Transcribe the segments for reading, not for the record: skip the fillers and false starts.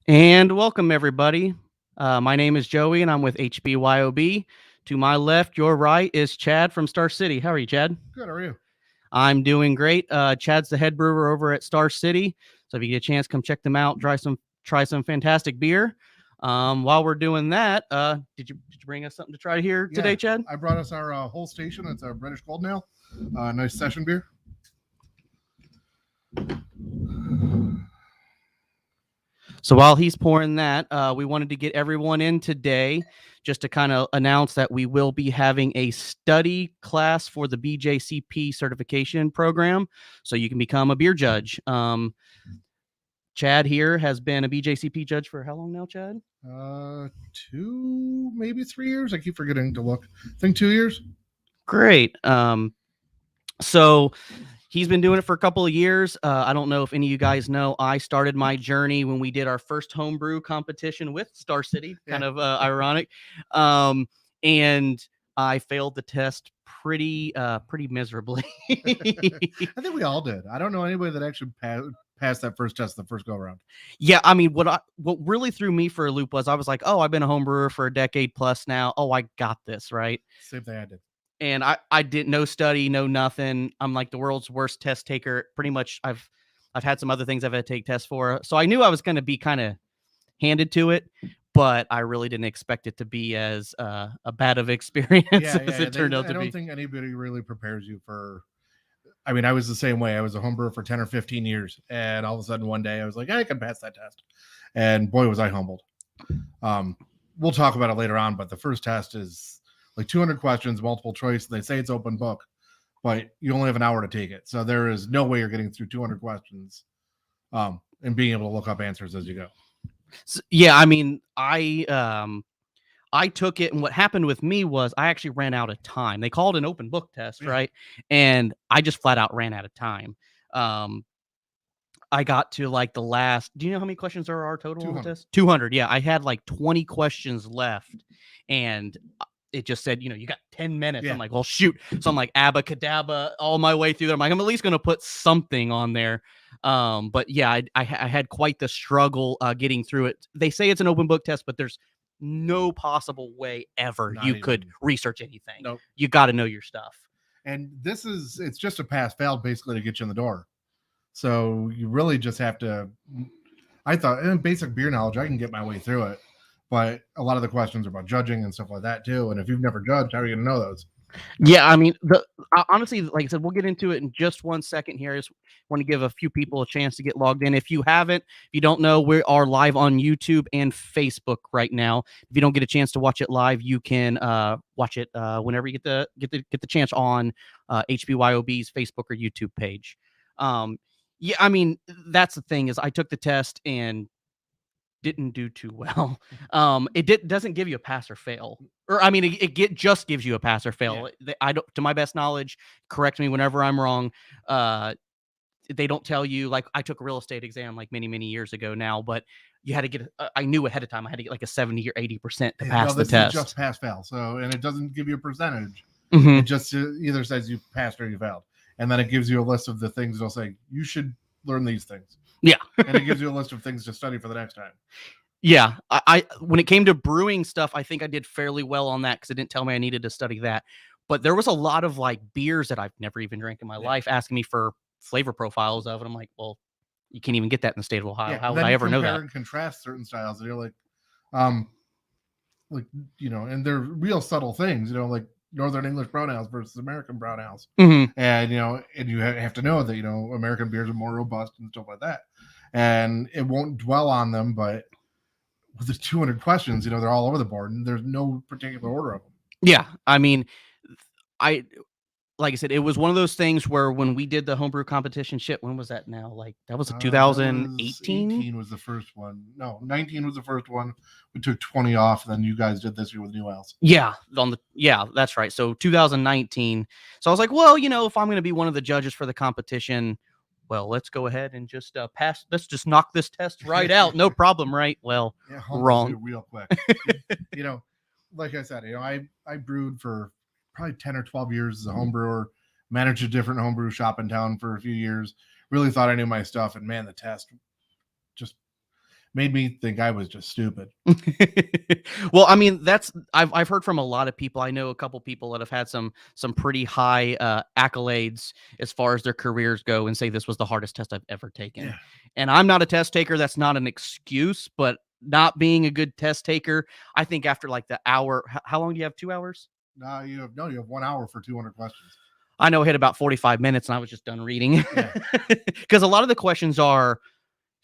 And welcome, everybody. My name is Joey, and I'm with HBYOB. To my left, your right, is Chad from Star City. How are you, Chad? Good. How are you? I'm doing great. Chad's the head brewer over at Star City. So if you get a chance, come check them out. Try some fantastic beer. While we're doing that, did you bring us something to try here today, Chad? I brought us our whole station. It's a British Golden Ale, nice session beer. So while he's pouring that, we wanted to get everyone in today just to kind of announce that we will be having a study class for the BJCP certification program, so you can become a beer judge. Chad here has been a BJCP judge for how long now, Chad? 2, maybe 3 years. I keep forgetting to look. I think 2 years. Great. So he's been doing it for a couple of years. I don't know if any of you guys know, I started my journey when we did our first homebrew competition with Star City, kind of ironic. And I failed the test pretty miserably. I think we all did. I don't know anybody that actually passed that first test the first go around. Yeah, I mean, what really threw me for a loop was I was like, oh, I've been a home brewer for a decade plus now. Oh, I got this, right? Same thing I did. And I didn't no study, no nothing. I'm like the world's worst test taker. Pretty much I've had some other things I've had to take tests for. So I knew I was going to be kind of handed to it, but I really didn't expect it to be as a bad of experience as it turned out to be. I don't think anybody really prepares you for. I mean, I was the same way. I was a home brewer for 10 or 15 years. And all of a sudden one day I was like, I can pass that test. And boy, was I humbled. We'll talk about it later on, but the first test is like 200 questions, multiple choice. They say it's open book, but you only have an hour to take it. So there is no way you're getting through 200 questions and being able to look up answers as you go. So, yeah, I mean, I took it, and what happened with me was I actually ran out of time. They called an open book test, right? And I just flat out ran out of time. I got to like the last. Do you know how many questions there are total on the test? 200. Yeah, I had like 20 questions left, and it just said, you got 10 minutes. Yeah. I'm like, well, shoot. So I'm like, abacadabra all my way through there. I'm like, I'm at least going to put something on there. But yeah, I had quite the struggle getting through it. They say it's an open book test, but there's no possible way ever could research anything. Nope. You got to know your stuff. And it's just a pass fail basically to get you in the door. So you really just have to, I thought in basic beer knowledge, I can get my way through it. But a lot of the questions are about judging and stuff like that too. And if you've never judged, how are you going to know those? Yeah, I mean, honestly, like I said, we'll get into it in just 1 second here. I just want to give a few people a chance to get logged in. If you don't know, we are live on YouTube and Facebook right now. If you don't get a chance to watch it live, you can watch it whenever you get the chance on HBYOB's Facebook or YouTube page. Yeah, I mean, that's the thing is I took the test and didn't do too well. It doesn't give you a pass or fail, or I mean, it just gives you a pass or fail. Yeah. I don't, to my best knowledge, correct me whenever I'm wrong. They don't tell you, like I took a real estate exam like many years ago now, but you had to get. I knew ahead of time I had to get like a 70 or 80% to pass the test. Is just pass fail. So, and it doesn't give you a percentage. Mm-hmm. It just either says you passed or you failed, and then it gives you a list of the things it'll say you should learn these things. Yeah. And it gives you a list of things to study for the next time. Yeah. I when it came to brewing stuff, I think I did fairly well on that because it didn't tell me I needed to study that. But there was a lot of like beers that I've never even drank in my life asking me for flavor profiles of it. I'm like, well, you can't even get that in the state of Ohio. How would I ever know that? And contrast certain styles and you're like, and they're real subtle things, like Northern English brown ales versus American brown ales. Mm-hmm. And, and you have to know that, American beers are more robust and stuff like that. And it won't dwell on them, but with the 200 questions, they're all over the board and there's no particular order of them. Yeah. I mean, like I said, it was one of those things where when we did the homebrew competition when was that now? Like that was 2018? 18 was the first one. No, 19 was the first one. We took 20 off, and then you guys did this year with new ales. Yeah, that's right. So 2019. So I was like, well, if I'm going to be one of the judges for the competition, well, let's go ahead and just pass. Let's just knock this test right out. No problem, right? Well, wrong. Real quick. Like I said, I brewed for probably 10 or 12 years as a home brewer, managed a different homebrew shop in town for a few years, really thought I knew my stuff. And man, the test just made me think I was just stupid. Well, I mean, I've heard from a lot of people. I know a couple people that have had some pretty high accolades as far as their careers go, and say this was the hardest test I've ever taken. Yeah. And I'm not a test taker. That's not an excuse, but not being a good test taker, I think after like the hour, how long do you have? 2 hours? You have 1 hour for 200 questions. I know I hit about 45 minutes and I was just done reading. Yeah. Because a lot of the questions are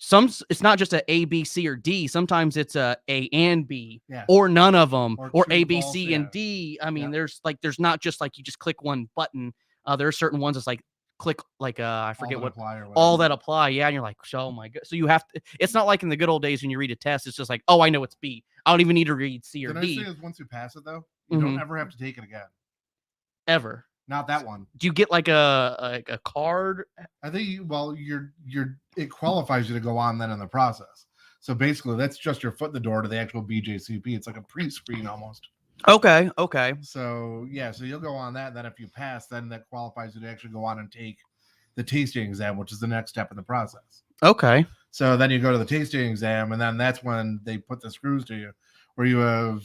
it's not just a B, C, or D. Sometimes it's a and B, Yeah. or none of them, or true, A, B, false, C, and D. I mean, there's not just like you just click one button. There are certain ones that's like click like I forget what all that apply. Yeah, and you're like, oh my god. So you have to. It's not like in the good old days when you read a test. It's just like, oh, I know it's B. I don't even need to read C or The D. nice thing is once you pass it though, you don't ever have to take it again. Ever. Not that one. Do you get like a card? I think it qualifies you to go on then in the process. So basically, that's just your foot in the door to the actual BJCP. It's like a pre-screen almost. Okay. So yeah, so you'll go on that. And then if you pass, then that qualifies you to actually go on and take the tasting exam, which is the next step in the process. Okay. So then you go to the tasting exam, and then that's when they put the screws to you, where you have,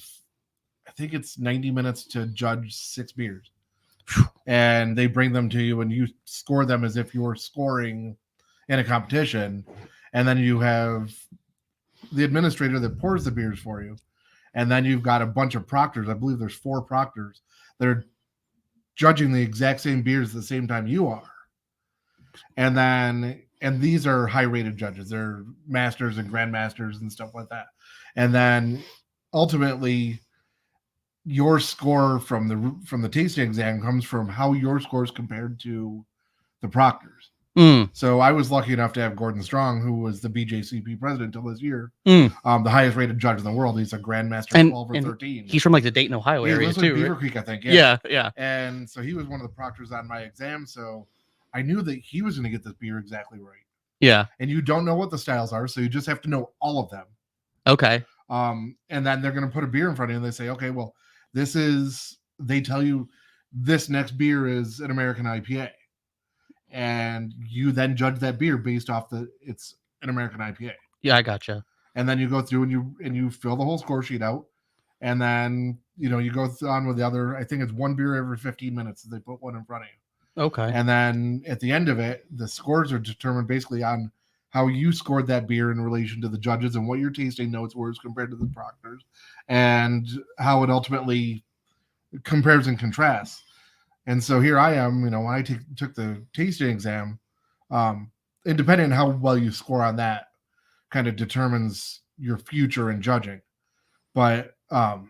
I think it's 90 minutes to judge 6 beers. And they bring them to you and you score them as if you were scoring in a competition. And then you have the administrator that pours the beers for you. And then you've got a bunch of proctors. I believe there's 4 proctors that are judging the exact same beers at the same time you are. And these are high rated judges. They're masters and grandmasters and stuff like that. And then ultimately your score from the tasting exam comes from how your scores compared to the proctors. So I was lucky enough to have Gordon Strong, who was the BJCP president until this year, the highest rated judge in the world. He's a grandmaster 12 or 13. He's from like the Dayton, Ohio area too. Beaver Creek, I think. Yeah. And so he was one of the proctors on my exam. So I knew that he was going to get this beer exactly right. Yeah. And you don't know what the styles are, so you just have to know all of them. Okay. And then they're going to put a beer in front of you and they say, okay, well, they tell you this next beer is an American IPA. And you then judge that beer based off it's an American IPA. Yeah, I gotcha. And then you go through and you fill the whole score sheet out. And then, you go on with the other, I think it's 1 beer every 15 minutes. They put one in front of you. Okay. And then at the end of it, the scores are determined basically on how you scored that beer in relation to the judges and what your tasting notes were as compared to the proctors and how it ultimately compares and contrasts. And so here I am, when I took the tasting exam, and depending on how well you score on that kind of determines your future in judging. But, or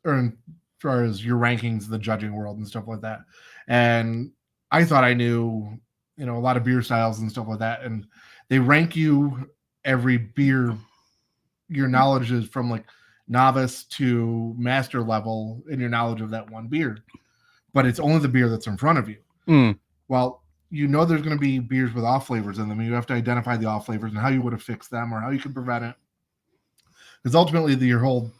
as far as your rankings in the judging world and stuff like that. And I thought I knew, a lot of beer styles and stuff like that. And they rank you every beer. Your knowledge is from like novice to master level in your knowledge of that one beer. But it's only the beer that's in front of you. Well, there's going to be beers with off flavors in them. And you have to identify the off flavors and how you would have fixed them or how you could prevent it. Because ultimately your whole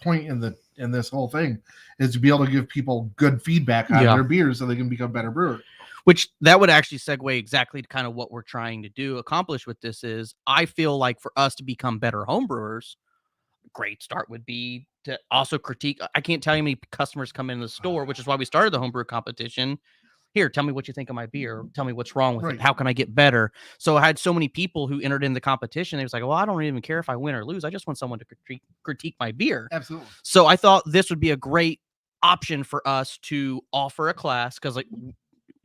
point in this whole thing is to be able to give people good feedback on their beers so they can become better brewers. Which that would actually segue exactly to kind of what we're trying to accomplish with this is I feel like for us to become better homebrewers, a great start would be to also critique. I can't tell you how many customers come in the store, which is why we started the homebrew competition. Here, tell me what you think of my beer. Tell me what's wrong with it. How can I get better? So I had so many people who entered in the competition. They was like, well, I don't even care if I win or lose. I just want someone to critique my beer. Absolutely. So I thought this would be a great option for us to offer a class because like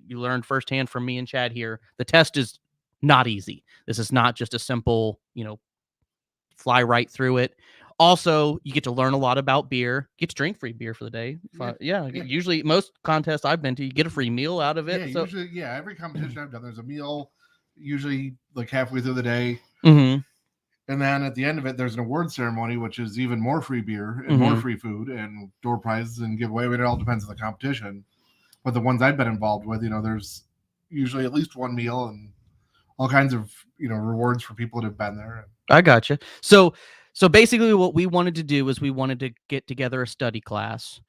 you learned firsthand from me and Chad here, the test is not easy. This is not just a simple, fly right through it. Also, you get to learn a lot about beer. You get to drink free beer for the day. Usually, most contests I've been to, you get a free meal out of it. Usually, every competition I've done, there's a meal, usually like halfway through the day. Mm-hmm. And then at the end of it, there's an award ceremony, which is even more free beer and more free food and door prizes and giveaway. But it all depends on the competition. But the ones I've been involved with, there's usually at least one meal and all kinds of, rewards for people that have been there. I gotcha. So basically what we wanted to do is we wanted to get together a study class.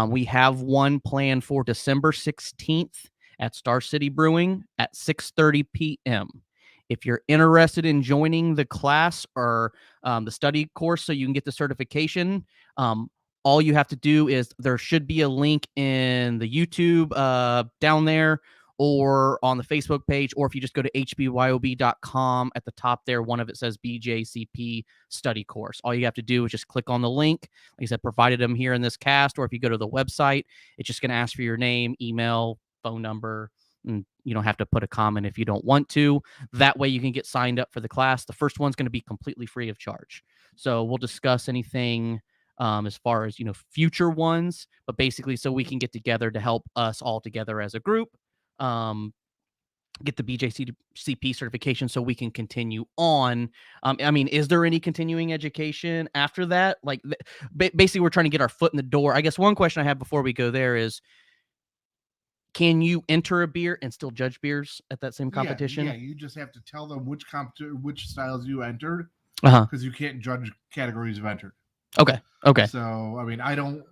We have one planned for December 16th at Star City Brewing at 6:30 p.m. If you're interested in joining the class or the study course so you can get the certification, all you have to do is there should be a link in the YouTube down there or on the Facebook page, or if you just go to hbyob.com at the top there, one of it says BJCP study course. All you have to do is just click on the link. Like I said, provided them here in this cast, or if you go to the website, it's just going to ask for your name, email, phone number, and you don't have to put a comment if you don't want to. That way you can get signed up for the class. The first one's going to be completely free of charge. So we'll discuss anything as far as, future ones, but basically so we can get together to help us all together as a group get the BJCP certification so we can continue on. Is there any continuing education after that? Like basically we're trying to get our foot in the door. I guess one question I have before we go there is, can you enter a beer and still judge beers at that same competition? Yeah, you just have to tell them which styles you entered, because you can't judge categories you've entered. Okay. So, I don't,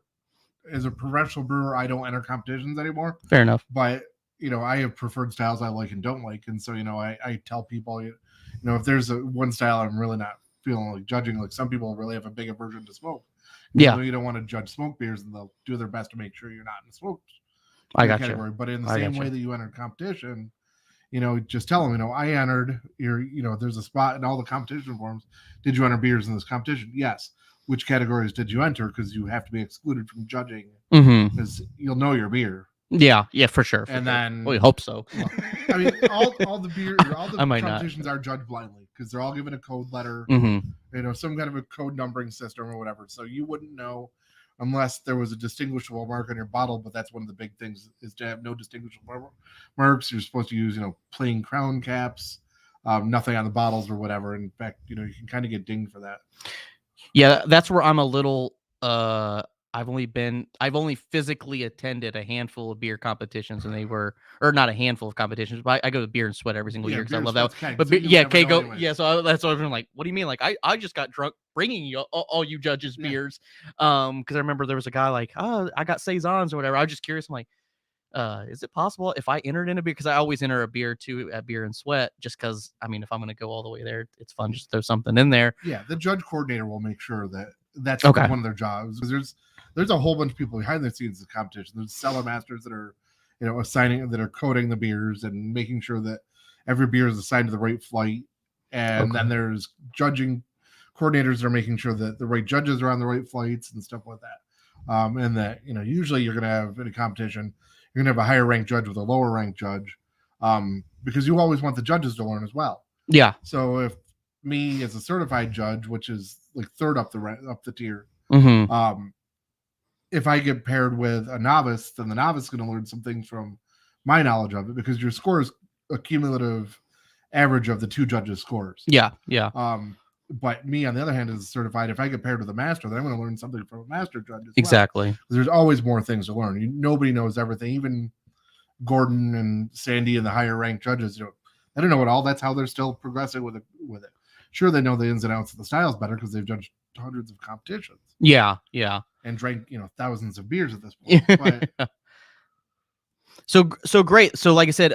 as a professional brewer, I don't enter competitions anymore. Fair enough. But, I have preferred styles I like and don't like. And so, I tell people, if there's one style I'm really not feeling like judging, like some people really have a big aversion to smoke. You don't want to judge smoke beers, and they'll do their best to make sure you're not in the smoke category. You. But in the same way that you entered competition, just tell them, I entered there's a spot in all the competition forums. Did you enter beers in this competition? Yes. Which categories did you enter? Because you have to be excluded from judging, because you'll know your beer. Yeah, for sure. Then we hope so. All the beer, all the competitions are judged blindly because they're all given a code letter, some kind of a code numbering system or whatever. So you wouldn't know unless there was a distinguishable mark on your bottle. But that's one of the big things, is to have no distinguishable marks. You're supposed to use, plain crown caps, nothing on the bottles or whatever. In fact, you can kind of get dinged for that. Yeah, that's where I'm a little. I've only physically attended a handful of beer competitions, and they were, or not a handful of competitions, but I go to Beer and Sweat every single year because I love that. But so that's what I'm like. What do you mean? Like I just got drunk bringing you all you judges beers, because I remember there was a guy like, oh, I got saisons or whatever. I was just curious. I'm like, is it possible if I entered in a beer? Because I always enter a beer too at Beer and Sweat, just because if I'm going to go all the way there, it's fun just to throw something in there. Yeah, the judge coordinator will make sure that that's one of their jobs. There's a whole bunch of people behind the scenes of the competition. There's cellar masters that are, that are coding the beers and making sure that every beer is assigned to the right flight. And then there's judging coordinators that are making sure that the right judges are on the right flights and stuff like that. And that, usually you're going to have in a competition, you're going to have a higher ranked judge with a lower ranked judge, because you always want the judges to learn as well. Yeah. So if me as a certified judge, which is like third up the tier, if I get paired with a novice, then the novice is going to learn some things from my knowledge of it, because your score is a cumulative average of the two judges' scores. Yeah. But me, on the other hand, as a certified, if I get paired with a master, then I'm going to learn something from a master judge as exactly. well. There's always more things to learn. Nobody knows everything. Even Gordon and Sandy and the higher ranked judges, I don't know it all. That's how they're still progressing with it. Sure, they know the ins and outs of the styles better because they've judged hundreds of competitions. Yeah. And drank, thousands of beers at this point. But... So great. So like I said,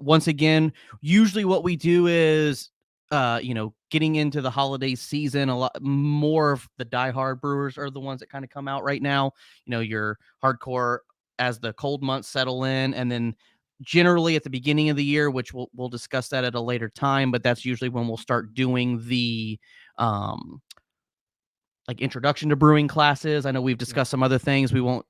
once again, usually what we do is, getting into the holiday season, a lot more of the diehard brewers are the ones that kind of come out right now. Your hardcore as the cold months settle in, and then generally at the beginning of the year, which we'll discuss that at a later time, but that's usually when we'll start doing the like introduction to brewing classes. I know we've discussed some other things. We won't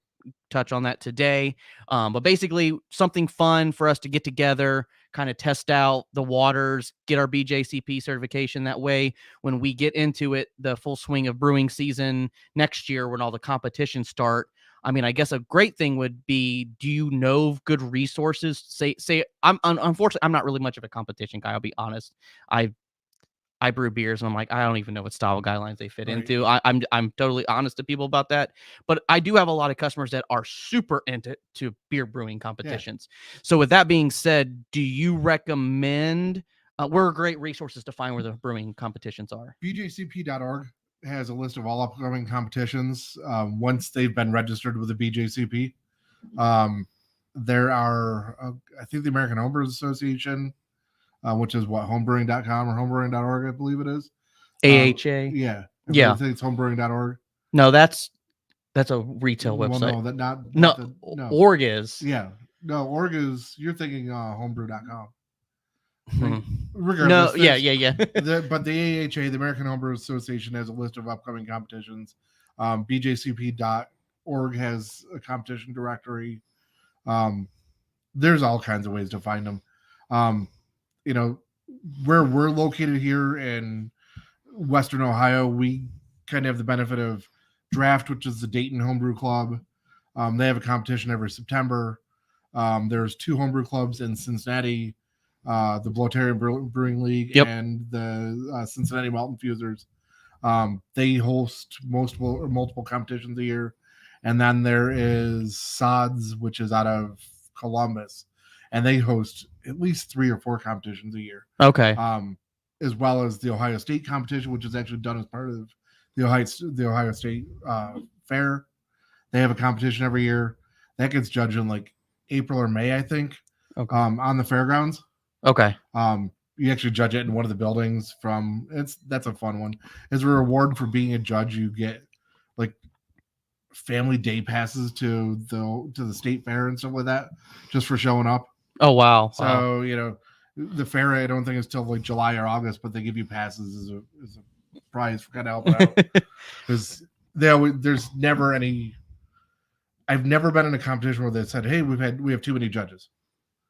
touch on that today. But basically something fun for us to get together, kind of test out the waters, get our BJCP certification. That way, when we get into it, the full swing of brewing season next year, when all the competitions start, I guess a great thing would be, do you know good resources? Say unfortunately, I'm not really much of a competition guy. I'll be honest. I brew beers and I'm like, I don't even know what style guidelines they fit into. I'm totally honest to people about that. But I do have a lot of customers that are super into beer brewing competitions. Yeah. So with that being said, do you recommend, where are great resources to find where the brewing competitions are? BJCP.org has a list of all upcoming competitions once they've been registered with the BJCP. There are, I think the American Homebrewers Association which is what, homebrewing.com or homebrewing.org, I believe it is. AHA. Yeah. Yeah. I think it's homebrewing.org. No, that's a retail website. Well, no, no. Org is. Yeah. No, org is, you're thinking homebrew.com. Regardless, no, yeah. But the AHA, the American Homebrew Association, has a list of upcoming competitions. BJCP.org has a competition directory. There's all kinds of ways to find them. Where we're located here in Western Ohio, we kind of have the benefit of Draft, which is the Dayton Homebrew Club. They have a competition every September. There's 2 homebrew clubs in Cincinnati, the Bloatarian Brewing League and the Cincinnati Malt Infusers. They host multiple competitions a year. And then there is SODS, which is out of Columbus, and they host at least 3 or 4 competitions a year. Okay. As well as the Ohio State competition, which is actually done as part of the Ohio State Fair. They have a competition every year that gets judged in like April or May, I think. Okay. On the fairgrounds. Okay. You actually judge it in one of the buildings. That's a fun one. As a reward for being a judge, you get like family day passes to the state fair and stuff like that, just for showing up. Oh wow! So the fair, I don't think is till like July or August, but they give you passes as a prize for kind of helping out. Because there's never any. I've never been in a competition where they said, "Hey, we have too many judges."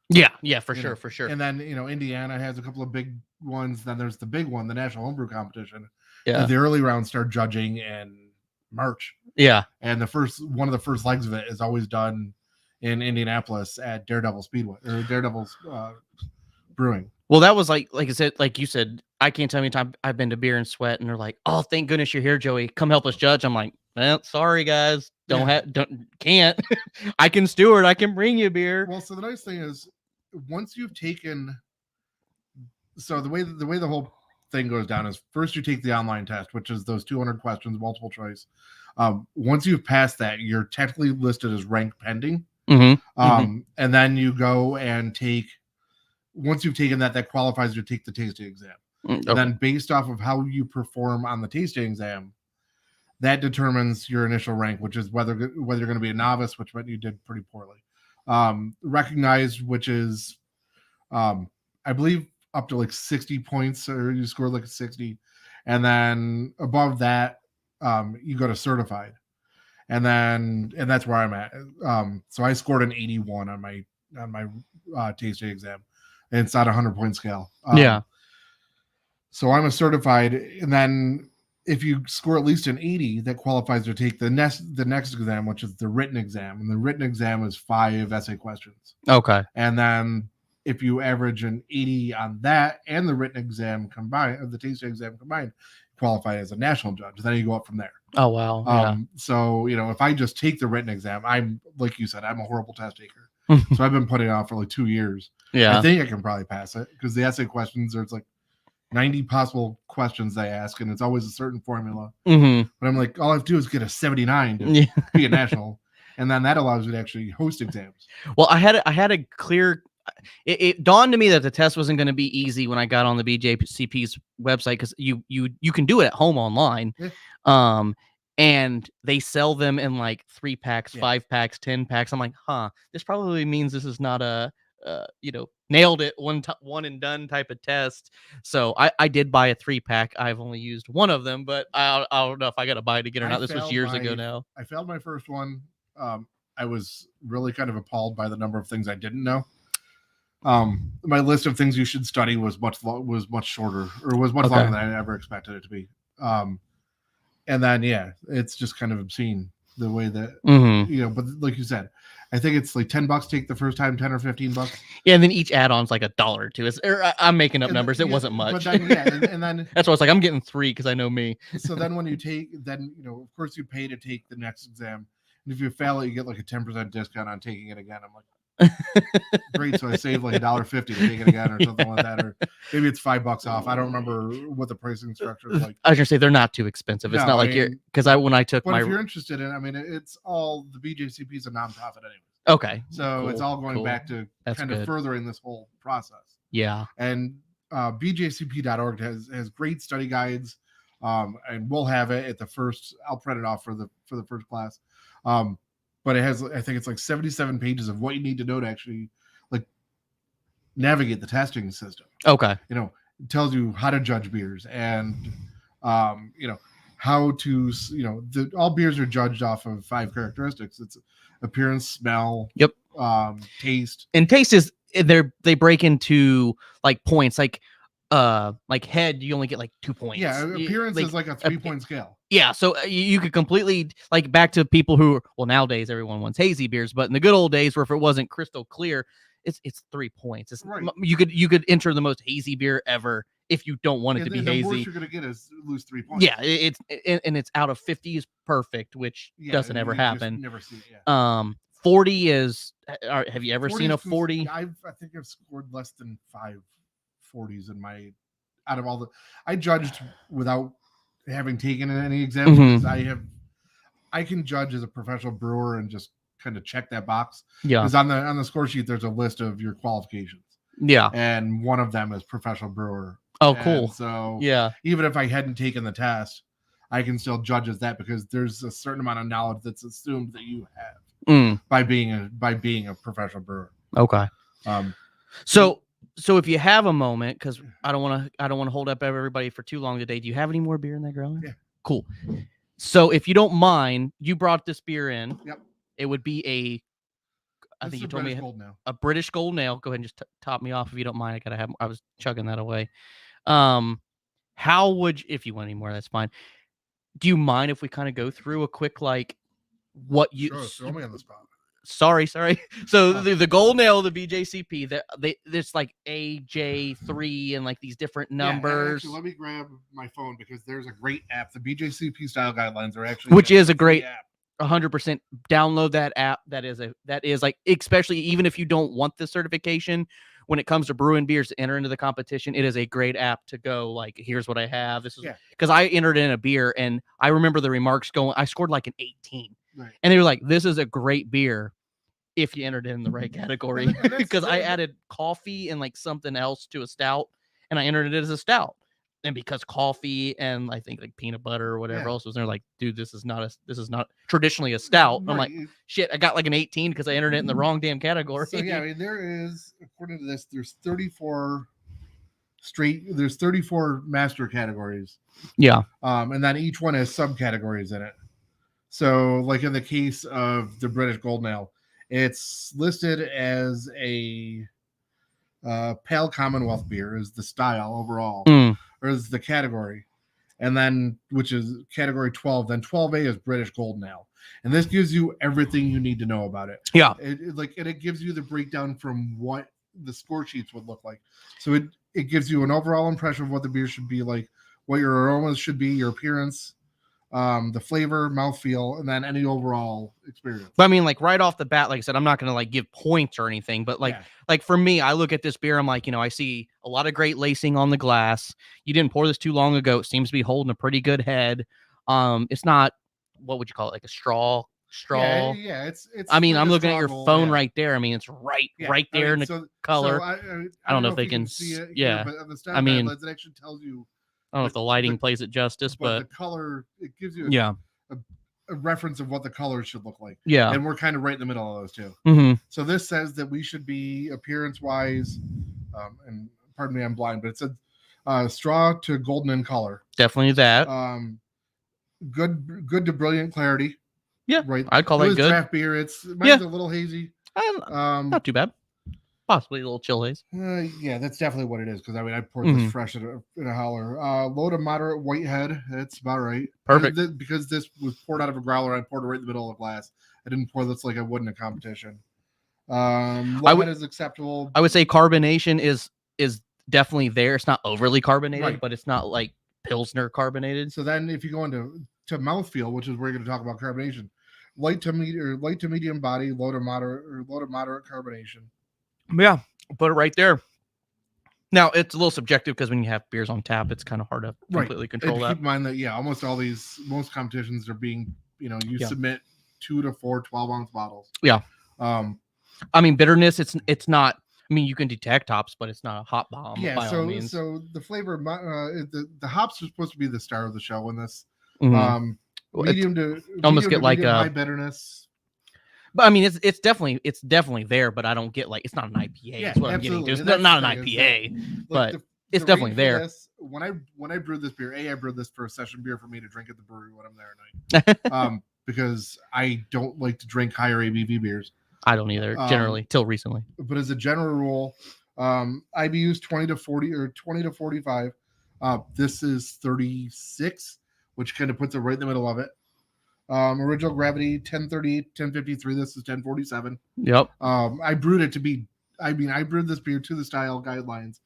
Yeah, for sure. And then Indiana has a couple of big ones. Then there's the big one, the National Homebrew Competition. Yeah, the early rounds start judging in March. Yeah, and one of the first legs of it is always done in Indianapolis at Daredevil Speedway or Daredevil's Brewing. Well, that was like I said, like you said, I can't tell you how many times I've been to Beer and Sweat, and they're like, "Oh, thank goodness you're here, Joey. Come help us judge." I'm like, "Well, sorry guys, can't. I can steward. I can bring you beer." Well, so the nice thing is, once you've taken, so the way the whole thing goes down is first you take the online test, which is those 200 questions, multiple choice. Once you've passed that, you're technically listed as ranked pending. And then you go and once you've taken that qualifies you to take the tasting exam. Okay. And then based off of how you perform on the tasting exam, that determines your initial rank, which is whether you're going to be a novice, which you did pretty poorly. Recognized, which is, I believe, up to like 60 points, or you scored like a 60. And then above that, you go to certified. And that's where I'm at. So I scored an 81 on my tasting exam. And it's not a 100-point scale. So I'm a certified, and then if you score at least an 80, that qualifies to take the next exam, which is the written exam. And the written exam is 5 essay questions. Okay. And then if you average an 80 on that and the written exam combined, or the tasting exam combined, qualify as a national judge. Then you go up from there. Oh wow. So if I just take the written exam, I'm, like you said, I'm a horrible test taker. So I've been putting it off for like 2 years. Yeah. I think I can probably pass it because the essay questions, there's like 90 possible questions they ask, and it's always a certain formula. But I'm like, all I have to do is get a 79 to be a national, and then that allows you to actually host exams. Well, I had a clear. It dawned to me that the test wasn't going to be easy when I got on the BJCP's website, because you can do it at home online. Yeah. And they sell them in like 3 packs, 5 packs, 10 packs. I'm like, this probably means this is not a nailed it one and done type of test. So I did buy a 3-pack. I've only used one of them, but I don't know if I got to buy it again or not. This was years ago now. I failed my first one. I was really kind of appalled by the number of things I didn't know. My list of things you should study was much shorter, or was much longer than I ever expected it to be. And then it's just kind of obscene the way that but like you said, I think it's like $10 take the first time, 10 or $15. Yeah, and then each add-on's like $1 or $2. I'm making up numbers. It wasn't much. But then, and then that's why I was like, I'm getting 3 because I know me. So then when you take, of course you pay to take the next exam, and if you fail it, you get like a 10% discount on taking it again. I'm like, great. So I saved like $1.50 to take it again, or something like that, or maybe it's $5 off. I don't remember what the pricing structure is like. I was gonna say they're not too expensive. It's not like you're, because when I took if you're interested in, it's all, the BJCP is a nonprofit anyway. Okay. So it's all going back to kind of furthering this whole process. Yeah. And bjcp.org has great study guides, and we'll have it at the first. I'll print it off for the first class, but it has, I think it's like 77 pages of what you need to know to actually like navigate the testing system. Okay. You know, it tells you how to judge beers, and you know, how to, you know, all beers are judged off of 5 characteristics. It's appearance, smell, Yep. taste. And taste is they break into like points, like head, you only get like 2 points. Yeah, appearance is like a 3-point scale. Yeah, so you could completely, like, back to people who, well, nowadays everyone wants hazy beers, but in the good old days where if it wasn't crystal clear, it's 3 points. It's Right. You could enter the most hazy beer ever if you don't want it to be hazy. The worst you're gonna get is lose 3 points. Yeah, it's out of 50 is perfect, which doesn't ever happen. Never see it. Yeah. 40 is. Have you ever seen a 40? I think I've scored less than 5 40s in my, out of all the, I judged without having taken any exams. Mm-hmm. I can judge as a professional brewer and just kind of check that box. Yeah. Because on the score sheet there's a list of your qualifications. Yeah. And one of them is professional brewer. Oh, cool. So yeah, even if I hadn't taken the test, I can still judge as that, because there's a certain amount of knowledge that's assumed that you have by being a professional brewer. Okay. So if you have a moment, because I don't want to hold up everybody for too long today. Do you have any more beer in that growler? Yeah. Cool. So if you don't mind, you brought this beer in. Yep. It would be I think you told me a British Golden Ale. Go ahead and just top me off if you don't mind. I was chugging that away. How would if you want any more? That's fine. Do you mind if we kind of go through a quick, like, what you? Sure, throw me on the spot. Sorry. So the Golden Ale, the BJCP, there's like AJ3 and like these different numbers. Actually, let me grab my phone, because there's a great app. The BJCP style guidelines are actually, which is a great app. 100% download that app. That is like, especially even if you don't want the certification, when it comes to brewing beers to enter into the competition, it is a great app to go, like, here's what I have. This is because I entered in a beer and I remember the remarks going, I scored like an 18. Right. And they were like, this is a great beer if you entered in the right category. Because I added coffee and like something else to a stout, and I entered it as a stout. And because coffee and I think like peanut butter or whatever else was there, like, dude, this is not traditionally a stout. Right. I'm like, shit, I got like an 18 because I entered it in the wrong damn category. So yeah, I mean, there is, according to this, there's 34 master categories. Yeah. And then each one has subcategories in it. So like in the case of the British Golden Ale, it's listed as a pale Commonwealth beer is the style overall, or is the category, and then which is category 12. Then 12A is British Golden Ale, and this gives you everything you need to know about it. Yeah, it gives you the breakdown from what the score sheets would look like. So it gives you an overall impression of what the beer should be like, what your aromas should be, your appearance, the flavor, mouthfeel, and then any overall experience. But I mean, like, right off the bat, like I said, I'm not going to like give points or anything, but like for me, I look at this beer, I'm like, I see a lot of great lacing on the glass. You didn't pour this too long ago. It seems to be holding a pretty good head. It's not, what would you call it? Like a straw. Yeah, it's I mean, like I'm looking at your phone right there. I mean, it's right there in the color. So I don't know if they can see it. Yeah, but on the style guidelines, it actually tells you. I don't know if the lighting plays it justice, but the color, it gives you a reference of what the colors should look like. Yeah. And we're kind of right in the middle of those two. Mm-hmm. So this says that we should be appearance-wise, and pardon me, I'm blind, but it said straw to golden in color. Definitely that. Good to brilliant clarity. Yeah, right. I'd call that good. Draft beer. Mine's a little hazy. Not too bad. Possibly a little chill haze. Yeah, that's definitely what it is. Because I mean, I poured this fresh in a holler. Low to moderate white head. That's about right. Perfect. Because this was poured out of a growler, I poured it right in the middle of the glass. I didn't pour this like I would in a competition. Low head is acceptable. I would say carbonation is definitely there. It's not overly carbonated, but it's not like Pilsner carbonated. So then, if you go into mouthfeel, which is where you're going to talk about carbonation, light to medium body, low to moderate carbonation. Yeah, put it right there. Now, it's a little subjective because when you have beers on tap, it's kind of hard to completely control that. Keep in mind that, almost most competitions are being, you submit 2 to 4 12-ounce bottles. Yeah. I mean, bitterness, it's not I mean, you can detect hops, but it's not a hop bomb by all means. So the flavor, the hops are supposed to be the star of the show in this. Mhm. Medium to almost get like high bitterness. But I mean, it's definitely there, but I don't get like it's not an IPA. Yeah, that's what absolutely. I'm getting to. It's not an IPA, but it's definitely there. This, when I brewed this beer, I brewed this for a session beer for me to drink at the brewery when I'm there at night. Because I don't like to drink higher ABV beers. I don't either, generally, till recently. But as a general rule, IBU's 20 to 40 or 20 to 45. This is 36, which kind of puts it right in the middle of it. Original gravity 1038, 1053. This is 1047. Yep. I brewed it to be. I brewed this beer to the style guidelines.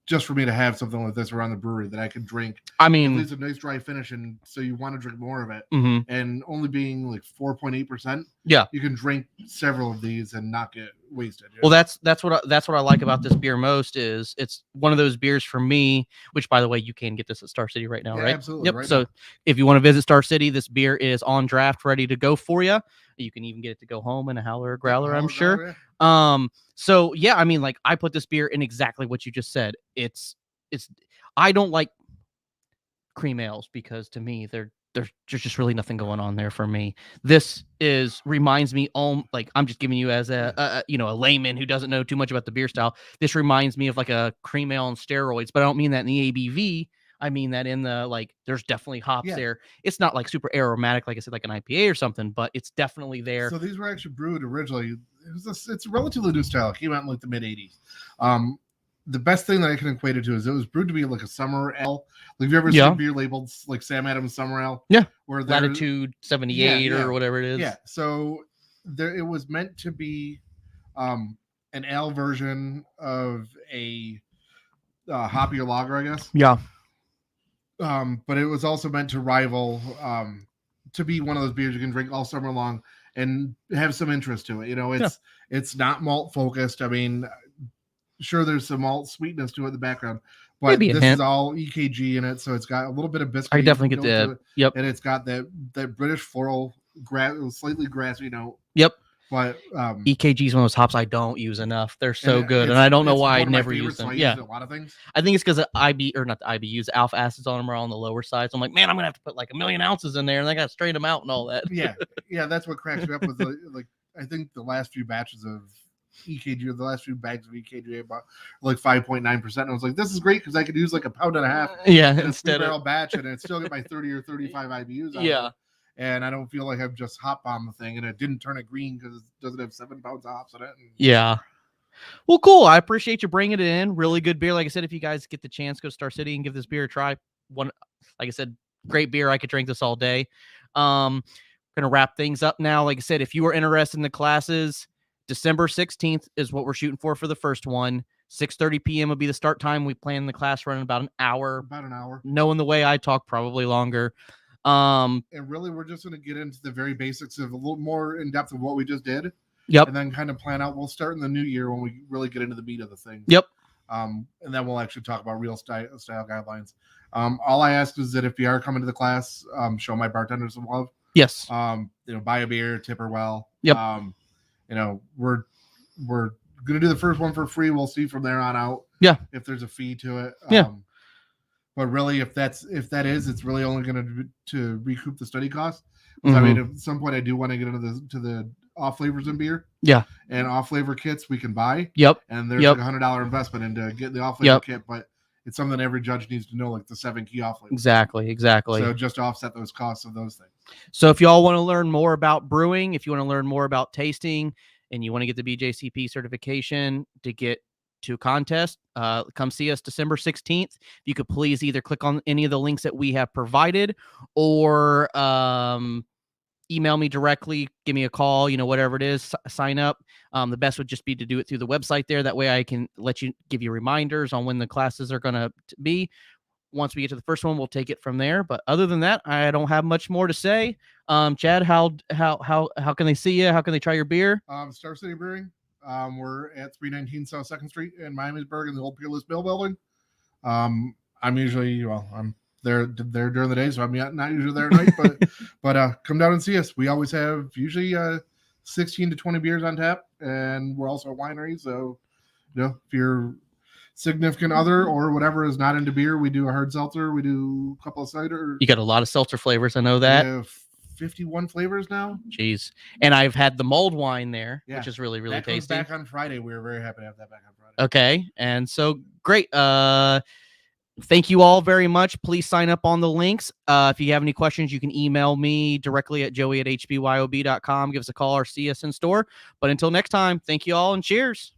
Just for me to have something like this around the brewery that I could drink. I mean, it's a nice dry finish, and so you want to drink more of it. Mm-hmm. And only being like 4.8%, yeah, you can drink several of these and not get wasted. Well, that's what I like about this beer most is it's one of those beers for me. Which, by the way, you can get this at Star City right now, right? Absolutely. Yep. Right so now. If you want to visit Star City, this beer is on draft, ready to go for you. You can even get it to go home in a howler or growler, I'm sure. Growler, yeah. So yeah, I mean, like I put this beer in exactly what you just said. I don't like cream ales because to me there's just really nothing going on there for me. This reminds me like I'm just giving you as a layman who doesn't know too much about the beer style. This reminds me of like a cream ale on steroids, but I don't mean that in the ABV. I mean that in the like there's definitely hops there. It's not like super aromatic like I said, like an IPA or something, but it's definitely there. So these were actually brewed originally. It's a relatively new style. It came out in like the mid 80s. The best thing that I can equate it to is it was brewed to be like a summer ale. Like, have you ever seen beer labeled like Sam Adams Summer Ale? Yeah. Where Latitude 78 or whatever it is. Yeah. So it was meant to be an ale version of a hoppier lager, I guess. Yeah. But it was also meant to rival, to be one of those beers you can drink all summer long and have some interest to it. You know, it's not malt focused. I mean, sure, there's some malt sweetness to it in the background, but this is all EKG in it, so it's got a little bit of biscuit. I definitely get that. Yep. And it's got that British floral, slightly grassy note. Yep. But EKG is one of those hops I don't use enough. They're so good, and I don't know why I never use them. Yeah, a lot of things. I think it's because not the IBUs, alpha acids on them are on the lower side. So I'm like, man, I'm gonna have to put like 1,000,000 ounces in there, and I gotta strain them out and all that. Yeah, that's what cracks me up with like I think the last few batches of EKG or the last few bags of EKG about like 5.9%. And I was like, this is great because I could use like a pound and a half instead of a batch and it still get my 30 or 35 IBUs out of it. And I don't feel like I've just hot bombed the thing and it didn't turn it green because it doesn't have 7 pounds of hops in it. Yeah. Well, cool. I appreciate you bringing it in. Really good beer. Like I said, if you guys get the chance, go to Star City and give this beer a try. Like I said, great beer. I could drink this all day. Gonna wrap things up now. Like I said, if you are interested in the classes, December 16th is what we're shooting for the first one. 6:30 p.m. will be the start time. We plan the class running about an hour. About an hour. Knowing the way I talk, probably longer. And really, we're just going to get into the very basics of a little more in depth of what we just did. Yep. And then kind of plan out. We'll start in the new year when we really get into the meat of the thing. Yep. And then we'll actually talk about real style guidelines. All I ask is that if you are coming to the class, show my bartenders some love. Yes. Buy a beer, tip her well. Yep. We're gonna do the first one for free. We'll see from there on out. Yeah. If there's a fee to it. Yeah. But really, if that is, it's really only going to recoup the study cost. Mm-hmm. I mean, at some point, I do want to get into the off flavors in beer. Yeah. And off flavor kits we can buy. Yep. And there's like $100 investment into getting the off flavor kit, but it's something every judge needs to know, like the 7 key off flavors. Exactly. So just to offset those costs of those things. So if y'all want to learn more about brewing, if you want to learn more about tasting, and you want to get the BJCP certification to get to a contest, come see us December 16th. If you could please either click on any of the links that we have provided or email me directly, give me a call, whatever it is, sign up. The best would just be to do it through the website there. That way I can give you reminders on when the classes are going to be. Once we get to the first one, we'll take it from there. But other than that, I don't have much more to say. Chad, how can they see you? How can they try your beer? Star City Brewing. We're at 319 South 2nd Street in Miamisburg in the old Peerless Mill building. I'm usually, I'm there during the day, so I'm not usually there at night, but come down and see us. We always have usually 16 to 20 beers on tap, and we're also a winery, so if you're significant other or whatever is not into beer, we do a hard seltzer. We do a couple of cider. You got a lot of seltzer flavors. I know that. We have 51 flavors now. Jeez. And I've had the mulled wine there, which is really, really that tasty. Comes back on Friday. We were very happy to have that back on Friday. Okay. And so great. Thank you all very much. Please sign up on the links. If you have any questions, you can email me directly at joey@hbyob.com. Give us a call or see us in store. But until next time, thank you all and cheers.